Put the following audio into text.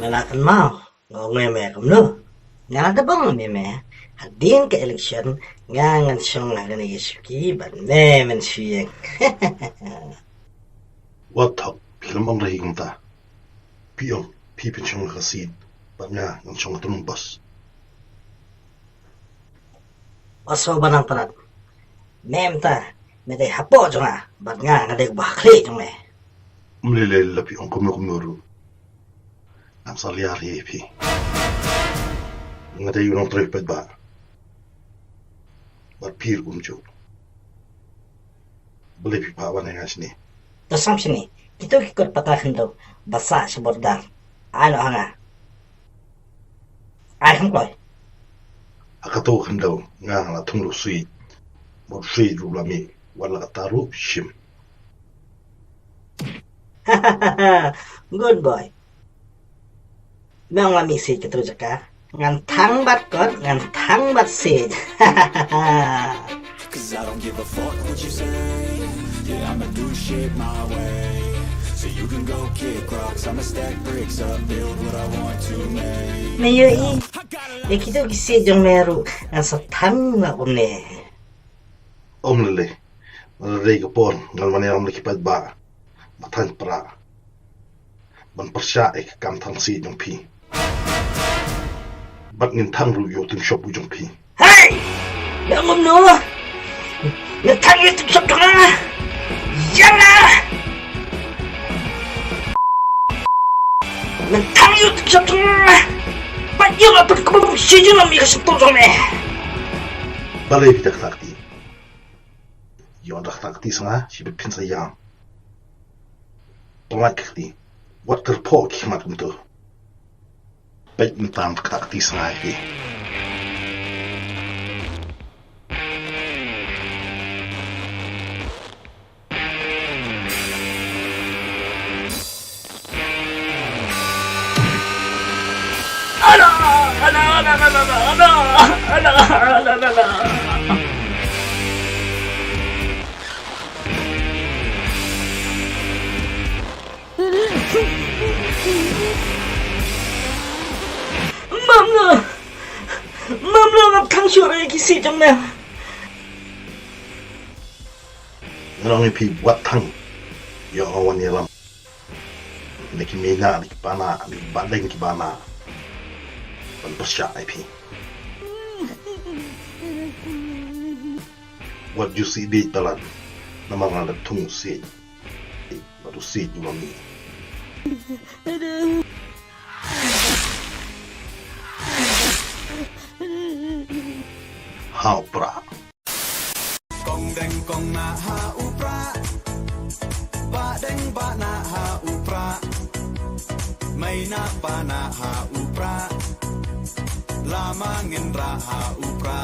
Ngalakan mau, ngome kumno. Ngada bang meme. Hadin ke election ngangan siyang nagan isuki ban memen siyeng. Watak film ang rahing ta. Piyong pipin siyang kasid. Bat nga ng siyang tunumbas. Oso ba ng parat? Mem ta, may hapo nga, bat nga ngaday bakli jong me. Umlilay lapi ang kumurumuru. Ang salyari epi. Ngaday yun ang tripad ba? Bat pir umjo. Balipi pa awan nga sini. Tosam sini, ito kikot patakin daw, basa sa bordang. Ano nga? Ay kang kloy. Akatukan daw nga ang atong lusui. Morsui rulami wala kataru shim. Good boy. Meong lami si kito jaka. Ngan thang bat kot, ngan thang bat si. Cause I don't give a fuck what you say. Yeah, I'ma do shit my way. So you can go kick rocks, I'ma stack bricks up, build what I want to make. Mayo i kito kisi jong meru ngan sa thang na umne. Omlili. Maladay ka po ngal manayang likipad ba. Matan para. Ban persya ek kamtang si jong pi. Bat ngin tang ru yotim shop jong pi. Hey! Meong no! Ngatang ito sa tunga! Yana! Ngatang ito sa tunga! Ba't yung apat ko mamagsidyo na may kasaputong eh? Balay bidak takti. Yon dak takti sanga si bipin sa yang. Tumak kakti. Wat kerpo kimat untuk. Baik mintam takti sanga iki. Mam lo ngap thang syurga kisi jong me. Ngalong pi wat tang. Yo awan yelam. Niki mina niki bana niki badeng ki bana. Ban persya pi. What you see di talan. Namang ada tung si. Baru si mami. How pra. Kong deng kong na ha upra. Ba deng ba na ha upra. May na pa na ha upra. Lamangin ra ha upra.